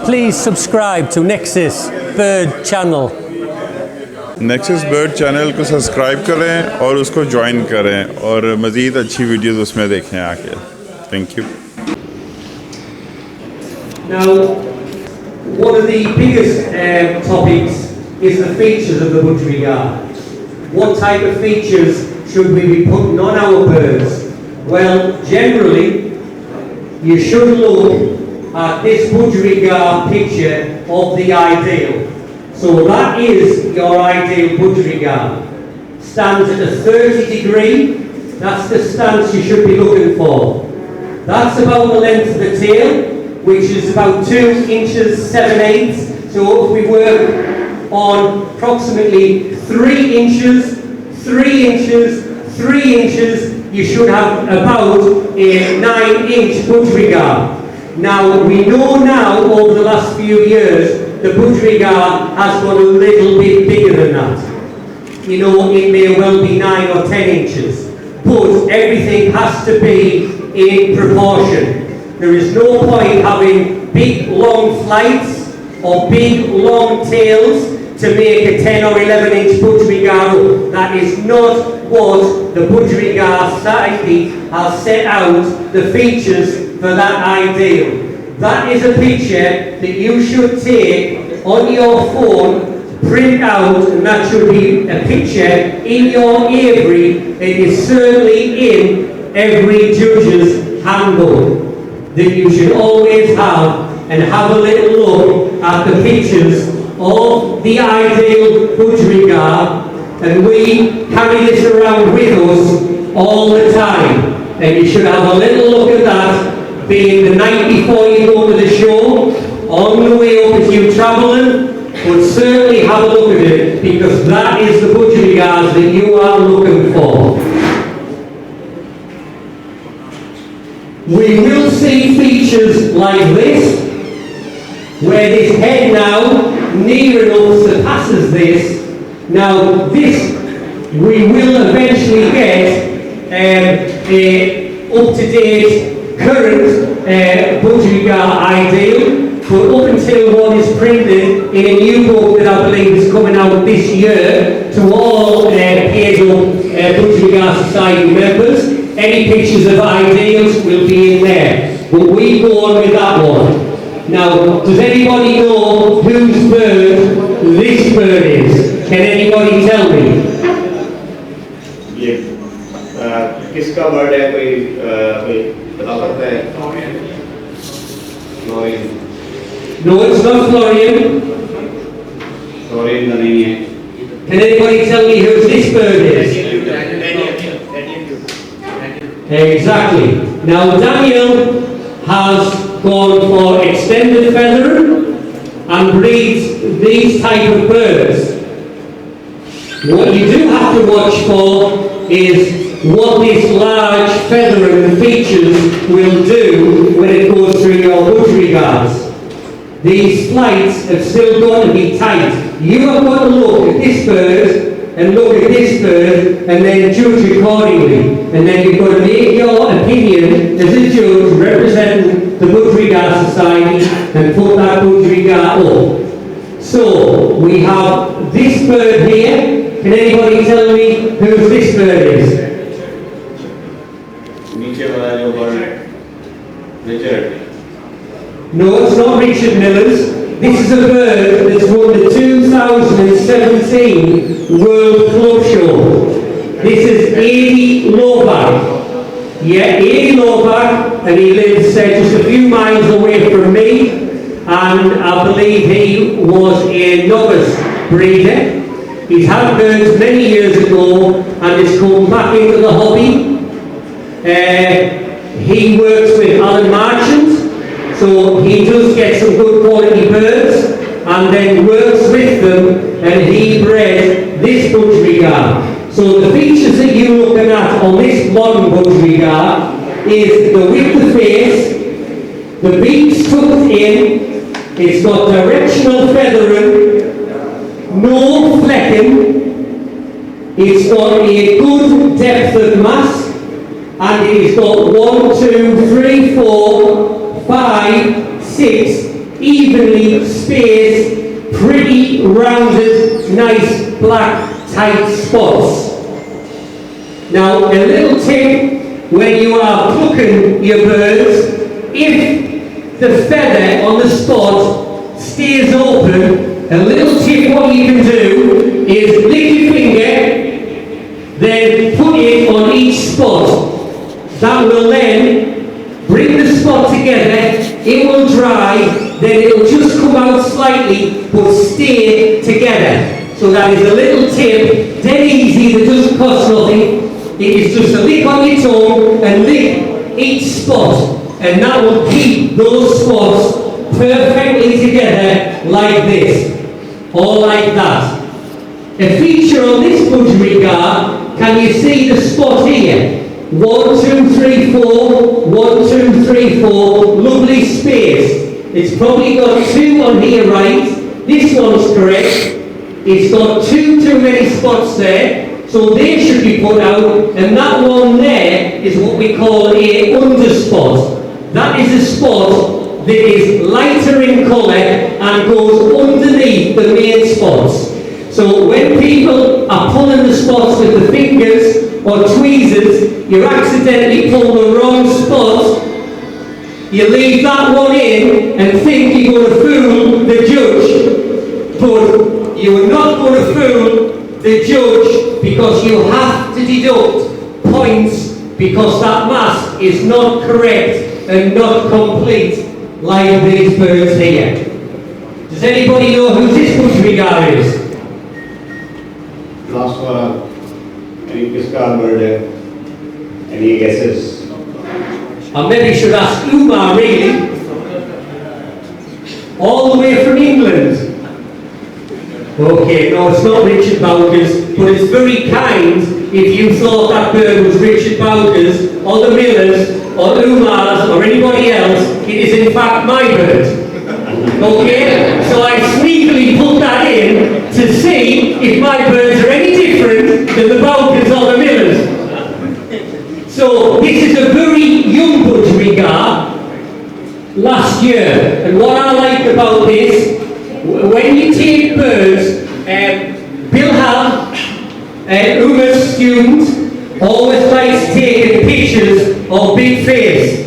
please subscribe to Nexus Bird channel. Nexus bird channel को subscribe करें और उसको ज्वाइन करें और मज़ीद अच्छी वीडियोस उसमें देखें आके. Thank you. Now, one of the biggest topics is the features of the Budgerigar. What type of features should we be putting on our birds? Well, generally, you should look at this Budgerigar picture of the ideal. So that is your ideal Budgerigar. Stands at a 30 degree, that's the stance you should be looking for. That's about the length of the tail, which is about 2 inches 7/8. So if we work on approximately 3 inches, 3 inches, 3 inches, you should have about a 9-inch Budgerigar. Now, we know now over the last few years the Budgerigar has got a little bit bigger than that. You know, it may well be 9 or 10 inches, but everything has to be in proportion. There is no point having big long flights or big long tails to make a 10 or 11 inch Budgerigar. That is not what the Budgerigar Society has set out the features for that ideal. That is a picture that you should take on your phone, print out, and that should be a picture in your aviary. It is certainly in every judge's handbook that you should always have, and have a little look at the pictures of the ideal Budgerigar, and we carry this around with us all the time, and you should have a little look at that. Being the night before you go to the show, on the way up if you're travelling, but certainly have a look at it, because that is the Budgerigars that you are looking for. We will see features like this, where this head now near enough surpasses this. Now this, we will eventually get a up-to-date current Budgerigar ideal, but up until one is printed in a new book that I believe is coming out this year to all paid up Budgerigar Society members, any pictures of ideals will be in there. But we go on with that one. Now, does anybody know whose bird this bird is? Can anybody tell me? ये किसका bird है कोई बता सकता है? Florian. No, it's not Florian. Florian का नहीं है. Can anybody tell me who this bird is? Exactly. Now Daniel has gone for extended feathering and breeds these type of birds. What you do have to watch for is what this large feathering features will do when it goes through your Budgerigars. These flights have still got to be tight. You have got to look at this bird and look at this bird and then judge accordingly. And then you've got to make your opinion as a judge representing the Budgerigar Society and put that Budgerigar up. So, we have this bird here. Can anybody tell me who this bird is? Richard. No, it's not Richard Miller's. This is a bird that's won the 2017 World Club Show. This is Adi Lobak. Yeah, Adi Lobak, and he lives just a few miles away from me, and I believe he was a novice breeder. He's had birds many years ago and has come back into the hobby. He works with Alan Marchant, so he does get some good quality birds and then works with them, and he bred this Budgerigar. So the features that you're looking at on this modern Budgerigar is the width of face, the beak's tucked in, it's got directional feathering, no flecking, it's got a good depth of mass, and it's got 1, 2, 3, 4, 5, 6 evenly spaced, pretty rounded, nice black tight spots. Now, a little tip when you are plucking your birds, if the feather on the spot stays open, a little tip what you can do is lick your finger, then put it on each spot. That will then bring the spot together, it will dry, then it will just come out slightly but stay together. So that is a little tip, dead easy, that doesn't cost nothing. It is just a lick on your tongue and lick each spot, and that will keep those spots perfectly together like this, or like that. A feature on this budgerigar, can you see the spot here? 1, 2, 3, 4, 1, 2, 3, 4, lovely space. It's probably got 2 on here, right? This one's correct. It's got too many spots there, so they should be put out, and that one there is what we call a underspot. That is a spot that is lighter in colour and goes underneath the main spots. So when people are pulling the spots with the fingers or tweezers, you accidentally pull the wrong spot, you leave that one in and think you're going to fool the judge, but you are not going to fool the judge, because you have to deduct points because that mask is not correct and not complete, like these birds here. Does anybody know who this budgerigar is? Last one. Any kiska bird है? Any guesses? I maybe should ask Umar, really. All the way from England. Okay, no, it's not Richard Bowker's, but it's very kind if you thought that bird was Richard Bowker's, or the Millers, or Umar's, or anybody else. It is in fact my bird. Okay, so I sneakily put that in to see if my birds are any different than the Bowkers or the Millers. So this is a very young budgerigar, last year, and what I like about this, when you take birds, Bill Hall, Uma's student, always likes taking pictures of big face.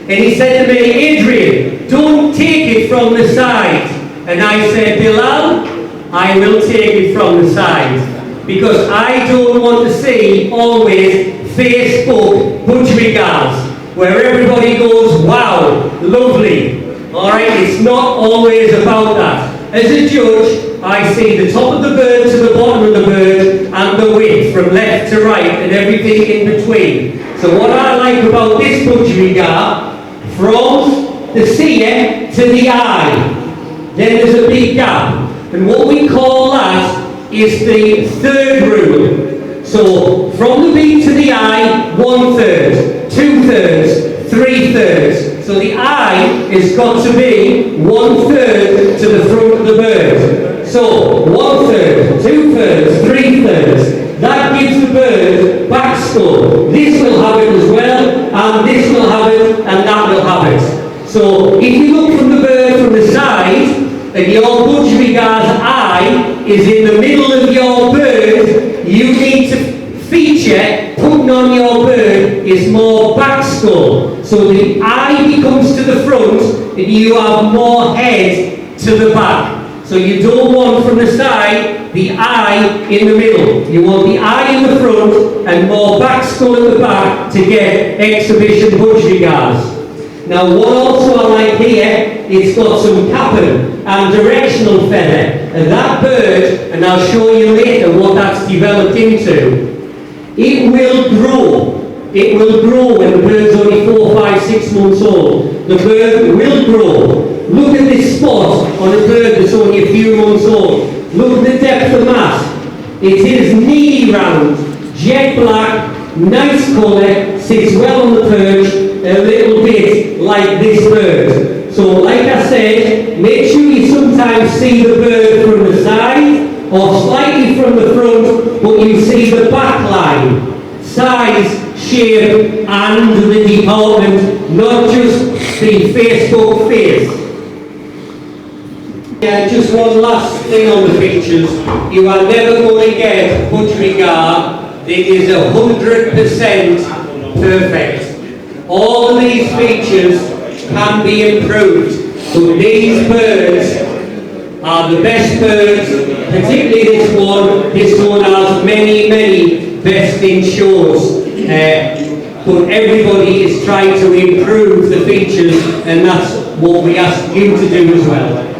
And he said to me, Adrian, don't take it from the side. And I said, Bilal, I will take it from the side, because I don't want to see always Facebook budgerigars where everybody goes, wow, lovely. Alright, it's not always about that. As a judge, I see the top of the bird to the bottom of the bird and the width from left to right and everything in between. So what I like about this budgerigar, from the seer to the eye, then there's a big gap. And what we call that is the third rule. So from the beak to the eye, 1/3, 2/3, 3/3. So the eye has got to be 1/3 to the front of the bird. So 1/3, 2/3, 3/3. That gives the bird back skull. This will have it as well, and this will have it, and that will have it. So if you look from the bird from the side, and your budgerigar's eye is in the middle of your bird, you need to feature putting on your bird is more back skull. So the eye becomes to the front and you have more head to the back. So you don't want from the side the eye in the middle. You want the eye in the front and more back skull at the back to get exhibition budgerigars. Now what also I like here, it's got some capping and directional feather. And that bird, and I'll show you later what that's developed into, it will grow. It will grow when the bird's only 4, 5, 6 months old. The bird will grow. Look at this spot on a bird that's only a few months old. Look at the depth of mask. It is knee round, jet black, nice colour, sits well on the perch, a little bit like this bird. So like I said, make sure you sometimes see the bird from the side or slightly from the front, but you see the back line, size, shape and the department, not just the Facebook face. Yeah, just one last thing on the features. You are never going to get Budgerigar that is 100% perfect. All of these features can be improved, but these birds are the best birds, particularly this one. This one has many, many best in shows. But everybody is trying to improve the features, and that's what we ask you to do as well.